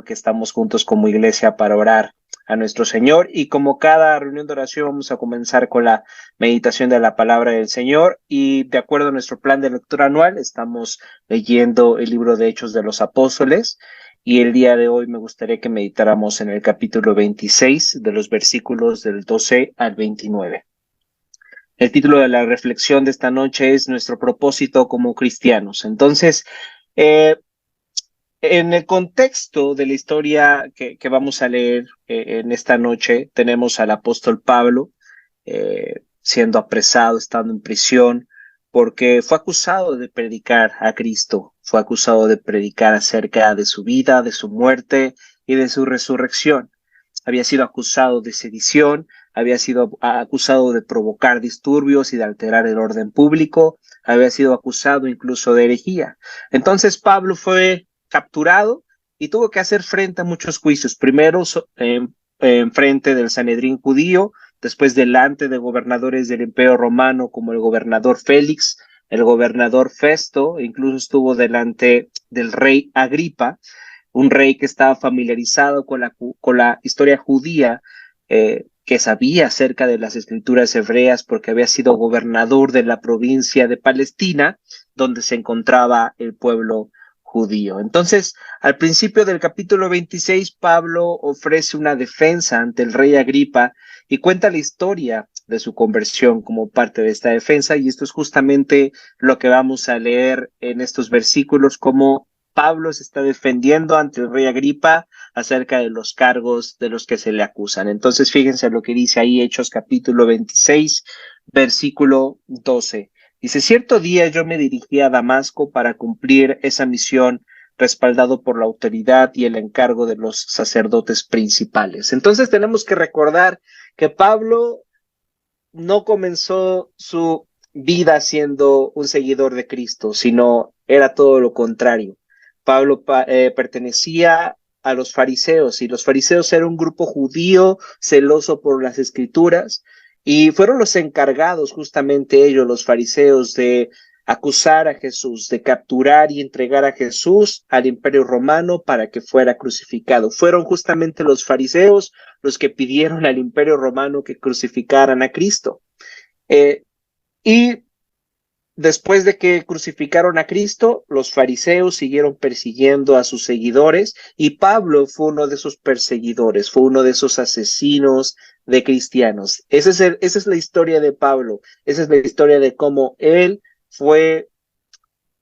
bueno que estamos juntos como iglesia para orar a nuestro Señor. Y como cada reunión de oración, vamos a comenzar con la meditación de la palabra del Señor. Y de acuerdo a nuestro plan de lectura anual, estamos leyendo el libro de Hechos de los Apóstoles. Y el día de hoy me gustaría que meditáramos en el capítulo 26, de los versículos del 12 al 29. El título de la reflexión de esta noche es Nuestro propósito como cristianos. Entonces, en el contexto de la historia que vamos a leer en esta noche, tenemos al apóstol Pablo siendo apresado, estando en prisión, porque fue acusado de predicar a Cristo, fue acusado de predicar acerca de su vida, de su muerte y de su resurrección. Había sido acusado de sedición, había sido acusado de provocar disturbios y de alterar el orden público, había sido acusado incluso de herejía. Entonces Pablo fue capturado y tuvo que hacer frente a muchos juicios, primero en frente del Sanedrín judío, después delante de gobernadores del Imperio Romano como el gobernador Félix, el gobernador Festo, e incluso estuvo delante del rey Agripa, un rey que estaba familiarizado con la historia judía, que sabía acerca de las escrituras hebreas porque había sido gobernador de la provincia de Palestina, donde se encontraba el pueblo judío. Entonces, al principio del capítulo 26, Pablo ofrece una defensa ante el rey Agripa y cuenta la historia de su conversión como parte de esta defensa, y esto es justamente lo que vamos a leer en estos versículos, como Pablo se está defendiendo ante el rey Agripa acerca de los cargos de los que se le acusan. Entonces, fíjense lo que dice ahí Hechos capítulo 26, versículo 12. Dice, cierto día yo me dirigí a Damasco para cumplir esa misión respaldado por la autoridad y el encargo de los sacerdotes principales. Entonces tenemos que recordar que Pablo no comenzó su vida siendo un seguidor de Cristo, sino era todo lo contrario. Pablo pertenecía a los fariseos, y los fariseos eran un grupo judío celoso por las escrituras, y fueron los encargados justamente ellos, los fariseos, de acusar a Jesús, de capturar y entregar a Jesús al Imperio Romano para que fuera crucificado. Fueron justamente los fariseos los que pidieron al Imperio Romano que crucificaran a Cristo. Y después de que crucificaron a Cristo, los fariseos siguieron persiguiendo a sus seguidores, y Pablo fue uno de esos perseguidores, fue uno de esos asesinos de cristianos. Esa es la historia de Pablo, esa es la historia de cómo él fue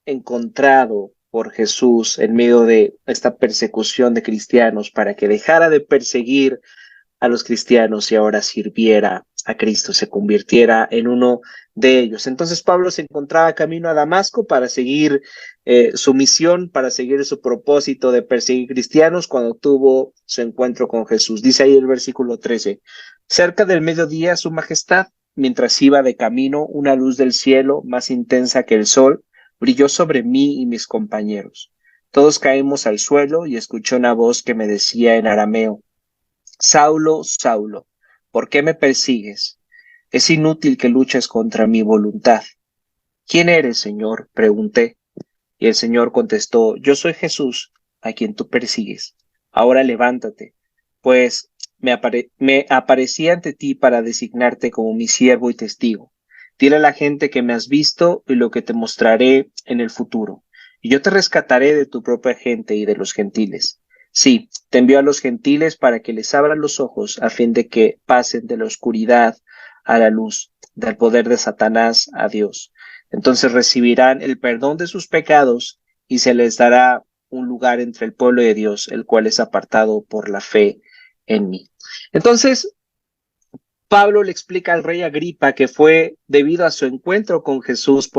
encontrado por Jesús en medio de esta persecución de cristianos para que dejara de perseguir a los cristianos y ahora sirviera a Cristo, se convirtiera en uno de ellos. Entonces Pablo se encontraba camino a Damasco para seguir su misión, para seguir su propósito de perseguir cristianos, cuando tuvo su encuentro con Jesús. Dice ahí el versículo 13, cerca del mediodía, su majestad, mientras iba de camino, una luz del cielo más intensa que el sol brilló sobre mí y mis compañeros. Todos caímos al suelo y escuché una voz que me decía en arameo, Saulo, Saulo, ¿por qué me persigues? Es inútil que luches contra mi voluntad. ¿Quién eres, Señor?, pregunté. Y el Señor contestó, yo soy Jesús, a quien tú persigues. Ahora levántate, pues me aparecí ante ti para designarte como mi siervo y testigo. Dile a la gente que me has visto y lo que te mostraré en el futuro. Y yo te rescataré de tu propia gente y de los gentiles. Sí, te envío a los gentiles para que les abran los ojos a fin de que pasen de la oscuridad a la luz, del poder de Satanás a Dios. Entonces recibirán el perdón de sus pecados y se les dará un lugar entre el pueblo de Dios, el cual es apartado por la fe en mí. Entonces, Pablo le explica al rey Agripa que fue debido a su encuentro con Jesús,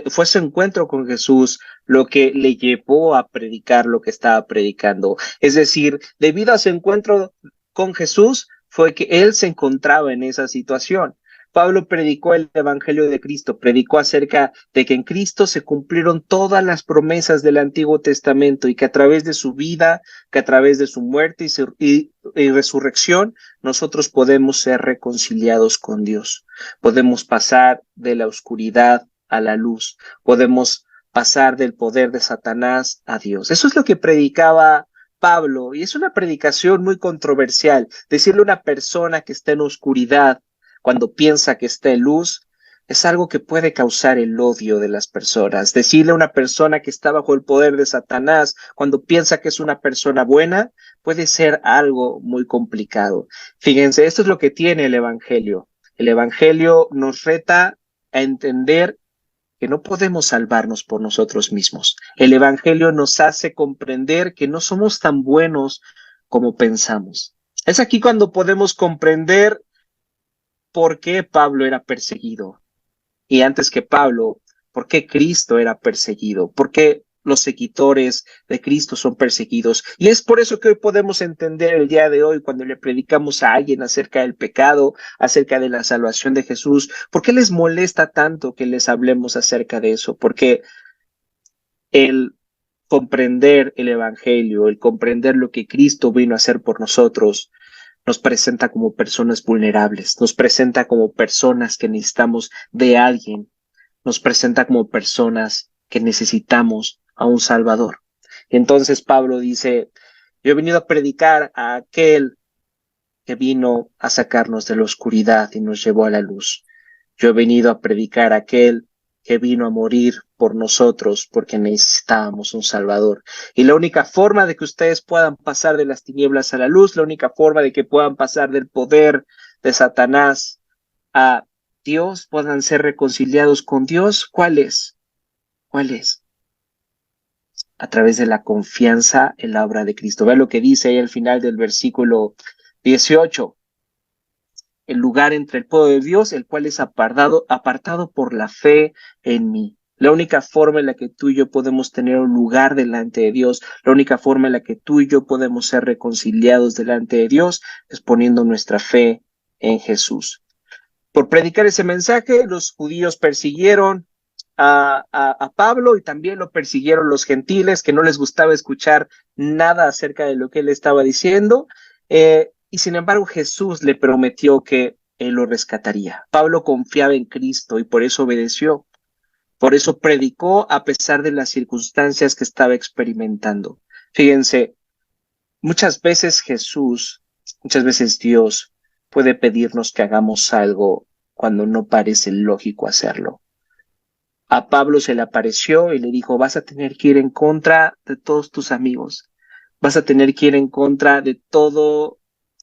fue su encuentro con Jesús lo que le llevó a predicar lo que estaba predicando. Es decir, debido a su encuentro con Jesús, fue que él se encontraba en esa situación. Pablo predicó el evangelio de Cristo, predicó acerca de que en Cristo se cumplieron todas las promesas del Antiguo Testamento y que a través de su vida, que a través de su muerte y resurrección, nosotros podemos ser reconciliados con Dios. Podemos pasar de la oscuridad a la luz. Podemos pasar del poder de Satanás a Dios. Eso es lo que predicaba Pablo, y es una predicación muy controversial. Decirle a una persona que está en oscuridad cuando piensa que está en luz es algo que puede causar el odio de las personas. Decirle a una persona que está bajo el poder de Satanás cuando piensa que es una persona buena puede ser algo muy complicado. Fíjense, esto es lo que tiene el Evangelio. El Evangelio nos reta a entender que no podemos salvarnos por nosotros mismos. El Evangelio nos hace comprender que no somos tan buenos como pensamos. Es aquí cuando podemos comprender por qué Pablo era perseguido. Y antes que Pablo, por qué Cristo era perseguido, por qué los seguidores de Cristo son perseguidos. Y es por eso que hoy podemos entender el día de hoy, cuando le predicamos a alguien acerca del pecado, acerca de la salvación de Jesús, por qué les molesta tanto que les hablemos acerca de eso. Porque el comprender el Evangelio, el comprender lo que Cristo vino a hacer por nosotros, nos presenta como personas vulnerables, nos presenta como personas que necesitamos de alguien, nos presenta como personas que necesitamos a un Salvador. Entonces Pablo dice, yo he venido a predicar a aquel que vino a sacarnos de la oscuridad y nos llevó a la luz. Yo he venido a predicar a aquel que vino a morir por nosotros porque necesitábamos un Salvador. Y la única forma de que ustedes puedan pasar de las tinieblas a la luz, la única forma de que puedan pasar del poder de Satanás a Dios, puedan ser reconciliados con Dios, ¿cuál es? ¿Cuál es? A través de la confianza en la obra de Cristo. Ve lo que dice ahí al final del versículo 18. El lugar entre el pueblo de Dios, el cual es apartado por la fe en mí. La única forma en la que tú y yo podemos tener un lugar delante de Dios, la única forma en la que tú y yo podemos ser reconciliados delante de Dios es poniendo nuestra fe en Jesús. Por predicar ese mensaje, los judíos persiguieron a Pablo y también lo persiguieron los gentiles que no les gustaba escuchar nada acerca de lo que él estaba diciendo. Y sin embargo, Jesús le prometió que él lo rescataría. Pablo confiaba en Cristo y por eso obedeció. Por eso predicó a pesar de las circunstancias que estaba experimentando. Fíjense, muchas veces Dios puede pedirnos que hagamos algo cuando no parece lógico hacerlo. A Pablo se le apareció y le dijo, vas a tener que ir en contra de todos tus amigos, vas a tener que ir en contra de todo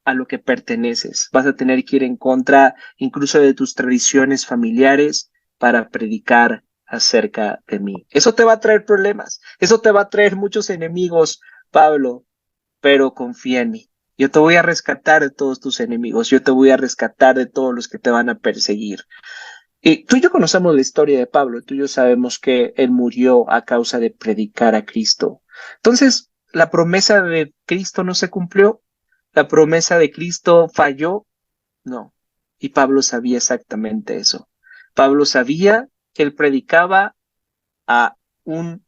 a lo que perteneces, vas a tener que ir en contra incluso de tus tradiciones familiares para predicar acerca de mí. Eso te va a traer problemas, eso te va a traer muchos enemigos, Pablo, pero confía en mí. Yo te voy a rescatar de todos tus enemigos, yo te voy a rescatar de todos los que te van a perseguir. Y tú y yo conocemos la historia de Pablo, tú y yo sabemos que él murió a causa de predicar a Cristo. Entonces, ¿la promesa de Cristo no se cumplió? ¿La promesa de Cristo falló? No. Y Pablo sabía exactamente eso. Pablo sabía que él predicaba a un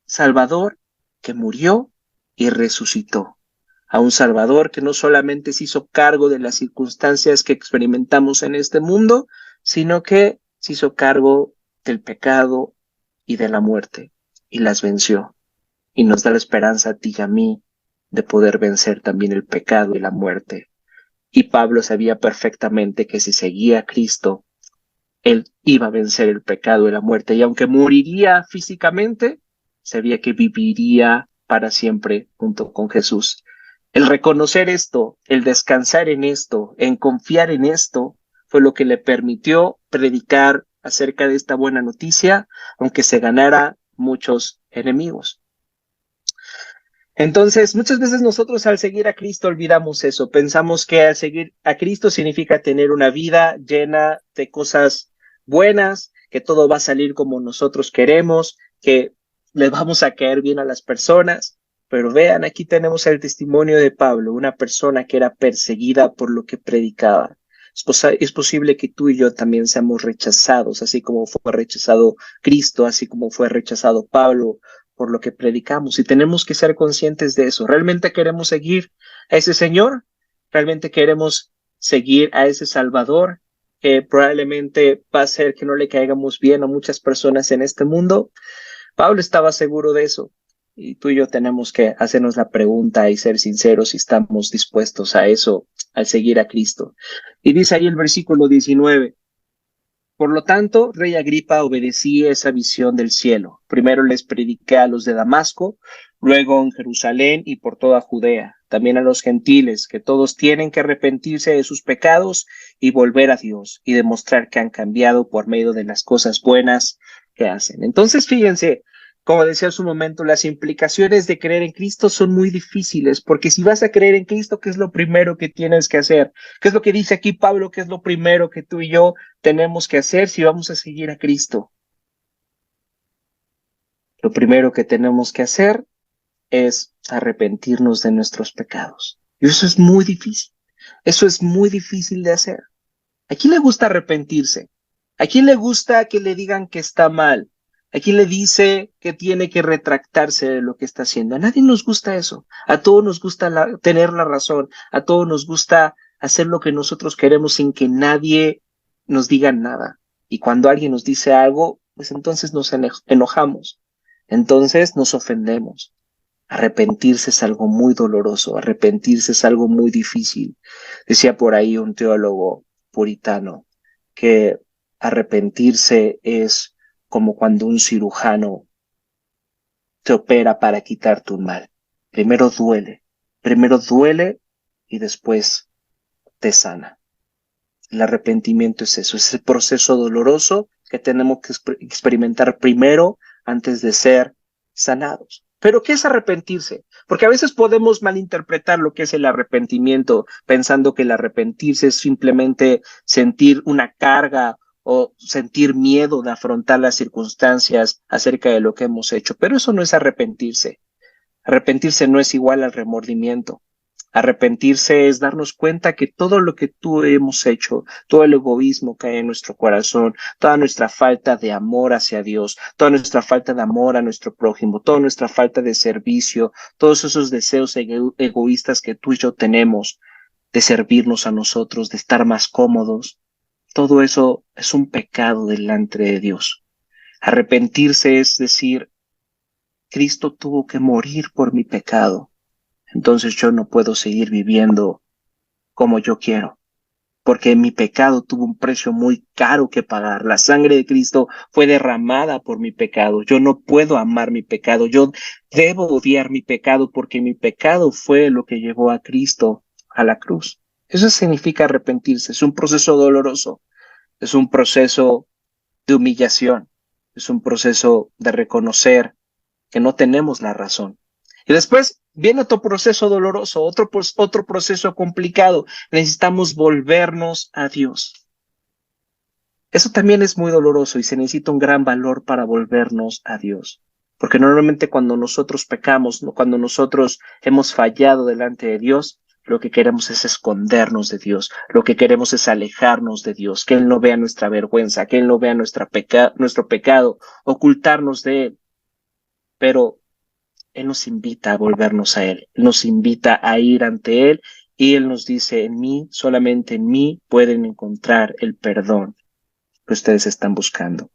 Salvador que murió y resucitó. A un Salvador que no solamente se hizo cargo de las circunstancias que experimentamos en este mundo, sino que se hizo cargo del pecado y de la muerte y las venció. Y nos da la esperanza a ti y a mí de poder vencer también el pecado y la muerte. Y Pablo sabía perfectamente que si seguía a Cristo, él iba a vencer el pecado y la muerte. Y aunque moriría físicamente, sabía que viviría para siempre junto con Jesús. El reconocer esto, el descansar en esto, en confiar en esto, fue lo que le permitió predicar acerca de esta buena noticia, aunque se ganara muchos enemigos. Entonces, muchas veces nosotros al seguir a Cristo olvidamos eso. Pensamos que al seguir a Cristo significa tener una vida llena de cosas buenas, que todo va a salir como nosotros queremos, que les vamos a caer bien a las personas. Pero vean, aquí tenemos el testimonio de Pablo, una persona que era perseguida por lo que predicaba. Es posible que tú y yo también seamos rechazados, así como fue rechazado Cristo, así como fue rechazado Pablo por lo que predicamos, y tenemos que ser conscientes de eso. ¿Realmente queremos seguir a ese Señor? ¿Realmente queremos seguir a ese Salvador que probablemente va a hacer que no le caigamos bien a muchas personas en este mundo? Pablo estaba seguro de eso. Y tú y yo tenemos que hacernos la pregunta y ser sinceros si estamos dispuestos a eso, al seguir a Cristo. Y dice ahí el versículo 19. Por lo tanto, rey Agripa, obedecí esa visión del cielo. Primero les prediqué a los de Damasco, luego en Jerusalén y por toda Judea, también a los gentiles, que todos tienen que arrepentirse de sus pecados y volver a Dios y demostrar que han cambiado por medio de las cosas buenas que hacen. Entonces, fíjense, como decía hace un momento, las implicaciones de creer en Cristo son muy difíciles, porque si vas a creer en Cristo, ¿qué es lo primero que tienes que hacer? ¿Qué es lo que dice aquí Pablo? ¿Qué es lo primero que tú y yo tenemos que hacer si vamos a seguir a Cristo? Lo primero que tenemos que hacer es arrepentirnos de nuestros pecados. Y eso es muy difícil. Eso es muy difícil de hacer. ¿A quién le gusta arrepentirse? ¿A quién le gusta que le digan que está mal? ¿A quién le dice que tiene que retractarse de lo que está haciendo? A nadie nos gusta eso. A todos nos gusta tener la razón. A todos nos gusta hacer lo que nosotros queremos sin que nadie nos diga nada. Y cuando alguien nos dice algo, pues entonces nos enojamos. Entonces nos ofendemos. Arrepentirse es algo muy doloroso. Arrepentirse es algo muy difícil. Decía por ahí un teólogo puritano que arrepentirse es como cuando un cirujano te opera para quitarte un mal. Primero duele y después te sana. El arrepentimiento es eso, es el proceso doloroso que tenemos que experimentar primero antes de ser sanados. Pero ¿qué es arrepentirse? Porque a veces podemos malinterpretar lo que es el arrepentimiento, pensando que el arrepentirse es simplemente sentir una carga o sentir miedo de afrontar las circunstancias acerca de lo que hemos hecho. Pero eso no es arrepentirse. Arrepentirse no es igual al remordimiento. Arrepentirse es darnos cuenta que todo lo que tú hemos hecho, todo el egoísmo que hay en nuestro corazón, toda nuestra falta de amor hacia Dios, toda nuestra falta de amor a nuestro prójimo, toda nuestra falta de servicio, todos esos deseos egoístas que tú y yo tenemos de servirnos a nosotros, de estar más cómodos, todo eso es un pecado delante de Dios. Arrepentirse es decir, Cristo tuvo que morir por mi pecado. Entonces yo no puedo seguir viviendo como yo quiero, porque mi pecado tuvo un precio muy caro que pagar. La sangre de Cristo fue derramada por mi pecado. Yo no puedo amar mi pecado. Yo debo odiar mi pecado porque mi pecado fue lo que llevó a Cristo a la cruz. Eso significa arrepentirse. Es un proceso doloroso. Es un proceso de humillación. Es un proceso de reconocer que no tenemos la razón. Y después viene otro proceso doloroso, otro proceso complicado. Necesitamos volvernos a Dios. Eso también es muy doloroso y se necesita un gran valor para volvernos a Dios. Porque normalmente cuando nosotros pecamos, cuando nosotros hemos fallado delante de Dios, lo que queremos es escondernos de Dios, lo que queremos es alejarnos de Dios, que Él no vea nuestra vergüenza, que Él no vea nuestro pecado, ocultarnos de Él. Pero Él nos invita a volvernos a Él, nos invita a ir ante Él y Él nos dice, en mí, solamente en mí pueden encontrar el perdón que ustedes están buscando.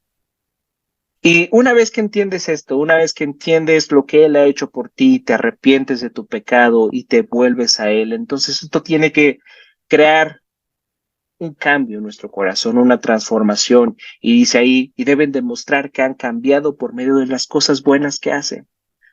Y una vez que entiendes esto, una vez que entiendes lo que Él ha hecho por ti, te arrepientes de tu pecado y te vuelves a Él, entonces esto tiene que crear un cambio en nuestro corazón, una transformación. Y dice ahí, y deben demostrar que han cambiado por medio de las cosas buenas que hacen.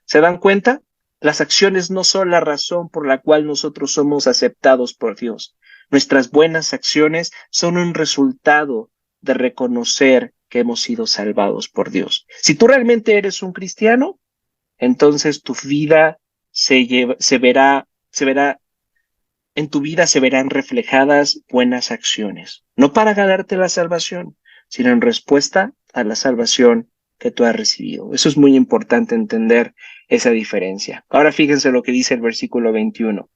¿Se dan cuenta? Las acciones no son la razón por la cual nosotros somos aceptados por Dios. Nuestras buenas acciones son un resultado de reconocer que hemos sido salvados por Dios. Si tú realmente eres un cristiano, entonces tu vida en tu vida se verán reflejadas buenas acciones, no para ganarte la salvación, sino en respuesta a la salvación que tú has recibido. Eso es muy importante entender esa diferencia. Ahora fíjense lo que dice el versículo 21.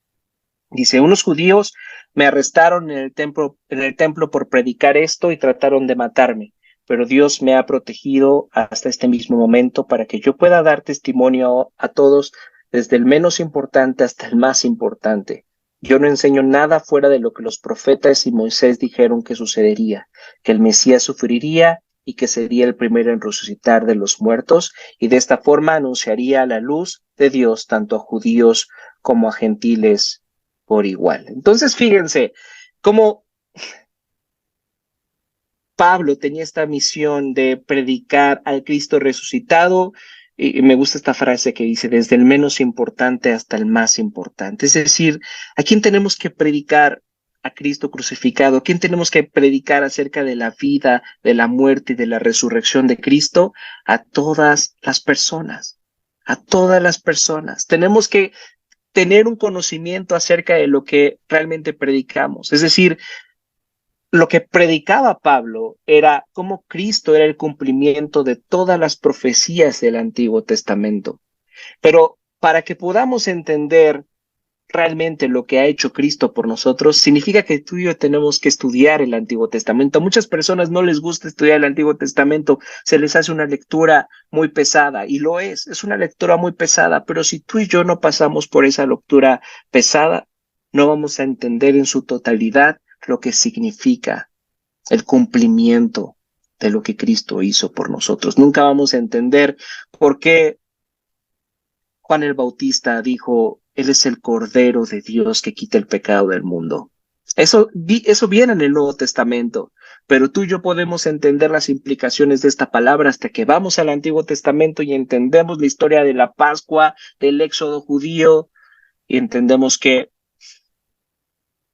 Dice, unos judíos me arrestaron en el templo por predicar esto y trataron de matarme, pero Dios me ha protegido hasta este mismo momento para que yo pueda dar testimonio a todos, desde el menos importante hasta el más importante. Yo no enseño nada fuera de lo que los profetas y Moisés dijeron que sucedería, que el Mesías sufriría y que sería el primero en resucitar de los muertos, y de esta forma anunciaría la luz de Dios tanto a judíos como a gentiles por igual. Entonces, fíjense cómo Pablo tenía esta misión de predicar al Cristo resucitado, y me gusta esta frase que dice, desde el menos importante hasta el más importante. Es decir, ¿a quién tenemos que predicar? A Cristo crucificado. ¿A quién tenemos que predicar acerca de la vida, de la muerte y de la resurrección de Cristo? A todas las personas. A todas las personas. Tenemos que tener un conocimiento acerca de lo que realmente predicamos. Es decir, lo que predicaba Pablo era cómo Cristo era el cumplimiento de todas las profecías del Antiguo Testamento. Pero para que podamos entender realmente lo que ha hecho Cristo por nosotros, significa que tú y yo tenemos que estudiar el Antiguo Testamento. A muchas personas no les gusta estudiar el Antiguo Testamento, se les hace una lectura muy pesada, y lo es una lectura muy pesada, pero si tú y yo no pasamos por esa lectura pesada, no vamos a entender en su totalidad lo que significa el cumplimiento de lo que Cristo hizo por nosotros. Nunca vamos a entender por qué Juan el Bautista dijo, Él es el Cordero de Dios que quita el pecado del mundo. Eso viene en el Nuevo Testamento, pero tú y yo podemos entender las implicaciones de esta palabra hasta que vamos al Antiguo Testamento y entendemos la historia de la Pascua, del éxodo judío, y entendemos que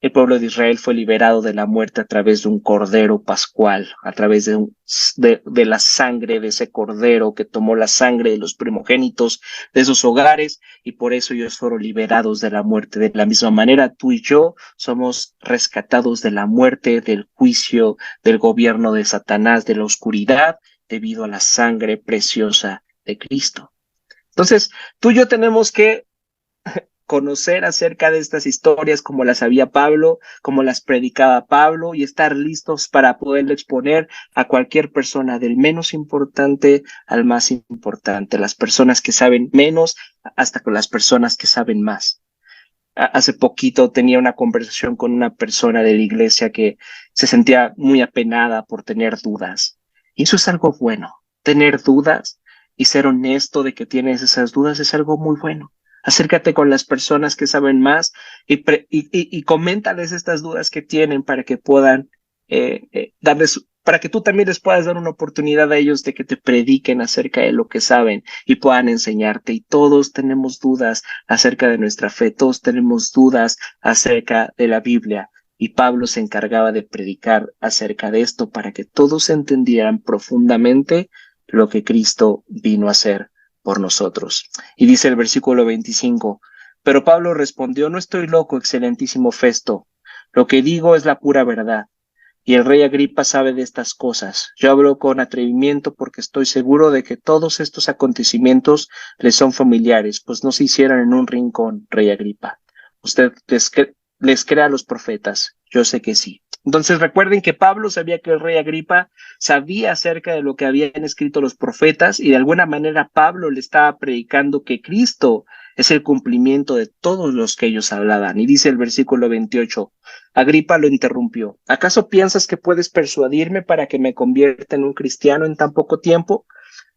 el pueblo de Israel fue liberado de la muerte a través de un cordero pascual, a través de la sangre de ese cordero que tomó la sangre de los primogénitos de esos hogares, y por eso ellos fueron liberados de la muerte. De la misma manera, tú y yo somos rescatados de la muerte, del juicio, del gobierno de Satanás, de la oscuridad, debido a la sangre preciosa de Cristo. Entonces, tú y yo tenemos que conocer acerca de estas historias como las sabía Pablo, como las predicaba Pablo, y estar listos para poderlo exponer a cualquier persona, del menos importante al más importante, las personas que saben menos hasta con las personas que saben más. Hace poquito tenía una conversación con una persona de la iglesia que se sentía muy apenada por tener dudas. Y eso es algo bueno. Tener dudas y ser honesto de que tienes esas dudas es algo muy bueno. Acércate con las personas que saben más y coméntales estas dudas que tienen para que puedan para que tú también les puedas dar una oportunidad a ellos de que te prediquen acerca de lo que saben y puedan enseñarte. Y todos tenemos dudas acerca de nuestra fe, todos tenemos dudas acerca de la Biblia. Y Pablo se encargaba de predicar acerca de esto para que todos entendieran profundamente lo que Cristo vino a hacer por nosotros. Y dice el versículo 25, pero Pablo respondió, no estoy loco, excelentísimo Festo, lo que digo es la pura verdad. Y el rey Agripa sabe de estas cosas. Yo hablo con atrevimiento porque estoy seguro de que todos estos acontecimientos le son familiares, pues no se hicieron en un rincón, rey Agripa. Usted les cree a los profetas. Yo sé que sí. Entonces recuerden que Pablo sabía que el rey Agripa sabía acerca de lo que habían escrito los profetas, y de alguna manera Pablo le estaba predicando que Cristo es el cumplimiento de todos los que ellos hablaban. Y dice el versículo 28, Agripa lo interrumpió. ¿Acaso piensas que puedes persuadirme para que me convierta en un cristiano en tan poco tiempo?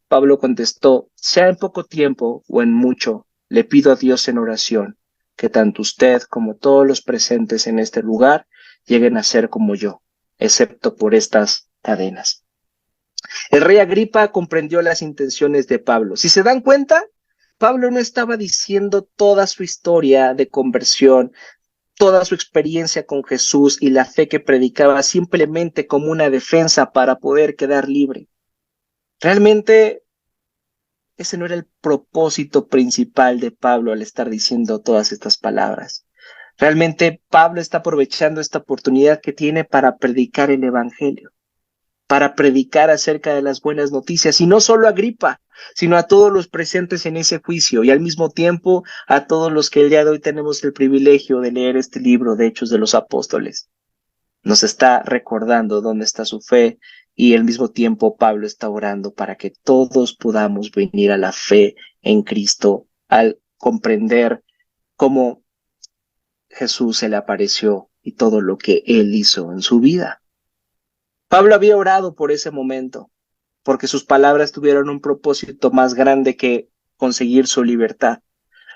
Pablo contestó, sea en poco tiempo o en mucho, le pido a Dios en oración, que tanto usted como todos los presentes en este lugar lleguen a ser como yo, excepto por estas cadenas. El rey Agripa comprendió las intenciones de Pablo. Si se dan cuenta, Pablo no estaba diciendo toda su historia de conversión, toda su experiencia con Jesús y la fe que predicaba simplemente como una defensa para poder quedar libre. Realmente ese no era el propósito principal de Pablo al estar diciendo todas estas palabras. Realmente Pablo está aprovechando esta oportunidad que tiene para predicar el evangelio, para predicar acerca de las buenas noticias, y no solo a Agripa, sino a todos los presentes en ese juicio, y al mismo tiempo a todos los que el día de hoy tenemos el privilegio de leer este libro de Hechos de los Apóstoles. Nos está recordando dónde está su fe, y al mismo tiempo Pablo está orando para que todos podamos venir a la fe en Cristo al comprender cómo Jesús se le apareció y todo lo que él hizo en su vida. Pablo había orado por ese momento. porque sus palabras tuvieron un propósito más grande que conseguir su libertad.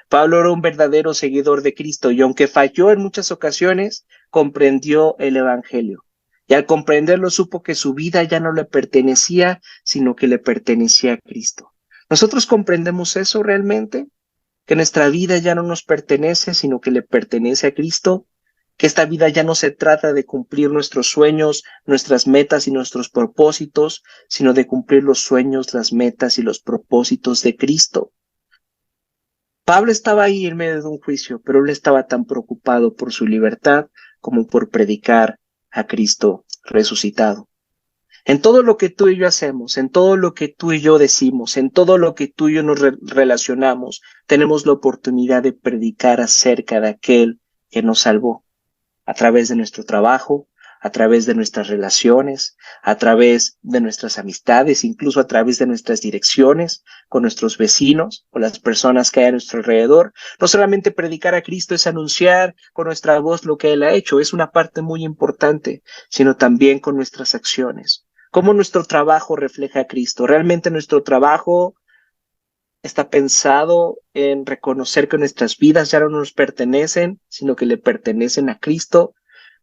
Pablo era un verdadero seguidor de Cristo y aunque falló en muchas ocasiones, comprendió el Evangelio. Y al comprenderlo supo que su vida ya no le pertenecía, sino que le pertenecía a Cristo. ¿Nosotros comprendemos eso realmente? Que nuestra vida ya no nos pertenece, sino que le pertenece a Cristo, que esta vida ya no se trata de cumplir nuestros sueños, nuestras metas y nuestros propósitos, sino de cumplir los sueños, las metas y los propósitos de Cristo. Pablo estaba ahí en medio de un juicio, pero él estaba tan preocupado por su libertad como por predicar a Cristo resucitado. En todo lo que tú y yo hacemos, en todo lo que tú y yo decimos, en todo lo que tú y yo nos relacionamos, tenemos la oportunidad de predicar acerca de aquel que nos salvó, a través de nuestro trabajo, a través de nuestras relaciones, a través de nuestras amistades, incluso a través de nuestras direcciones, con nuestros vecinos, con las personas que hay a nuestro alrededor. No solamente predicar a Cristo es anunciar con nuestra voz lo que Él ha hecho, es una parte muy importante, sino también con nuestras acciones. ¿Cómo nuestro trabajo refleja a Cristo? ¿Realmente nuestro trabajo está pensado en reconocer que nuestras vidas ya no nos pertenecen, sino que le pertenecen a Cristo?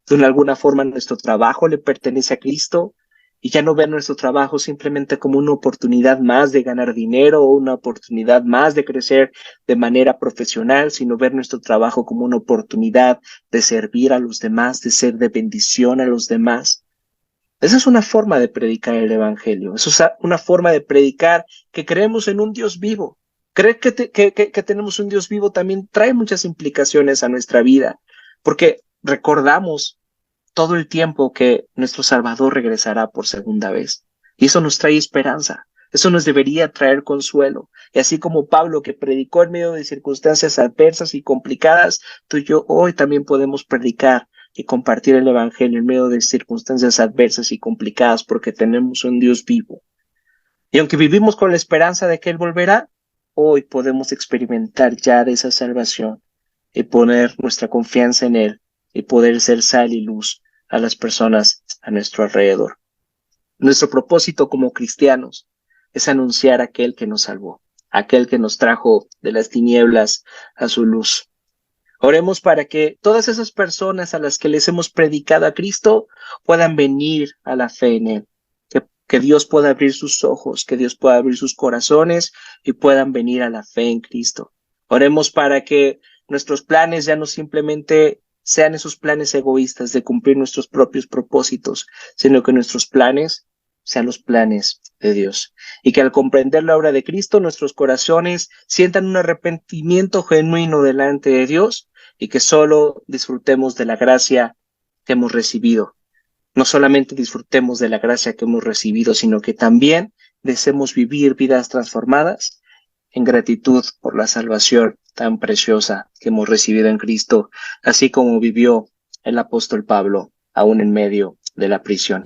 De alguna forma nuestro trabajo le pertenece a Cristo y ya no ver nuestro trabajo simplemente como una oportunidad más de ganar dinero o una oportunidad más de crecer de manera profesional, sino ver nuestro trabajo como una oportunidad de servir a los demás, de ser de bendición a los demás. Esa es una forma de predicar el Evangelio. Eso es una forma de predicar que creemos en un Dios vivo. Creer que tenemos un Dios vivo también trae muchas implicaciones a nuestra vida, porque recordamos todo el tiempo que nuestro Salvador regresará por segunda vez. Y eso nos trae esperanza. Eso nos debería traer consuelo. Y así como Pablo, que predicó en medio de circunstancias adversas y complicadas, tú y yo hoy también podemos predicar y compartir el Evangelio en medio de circunstancias adversas y complicadas, porque tenemos un Dios vivo. Y aunque vivimos con la esperanza de que Él volverá, hoy podemos experimentar ya de esa salvación y poner nuestra confianza en Él y poder ser sal y luz a las personas a nuestro alrededor. Nuestro propósito como cristianos es anunciar a aquel que nos salvó, aquel que nos trajo de las tinieblas a su luz. Oremos para que todas esas personas a las que les hemos predicado a Cristo puedan venir a la fe en Él. Que Dios pueda abrir sus ojos, que Dios pueda abrir sus corazones y puedan venir a la fe en Cristo. Oremos para que nuestros planes ya no simplemente sean esos planes egoístas de cumplir nuestros propios propósitos, sino que nuestros planes sean los planes de Dios. Y que al comprender la obra de Cristo, nuestros corazones sientan un arrepentimiento genuino delante de Dios y que solo disfrutemos de la gracia que hemos recibido. No solamente disfrutemos de la gracia que hemos recibido, sino que también deseemos vivir vidas transformadas en gratitud por la salvación tan preciosa que hemos recibido en Cristo, así como vivió el apóstol Pablo, aún en medio de la prisión.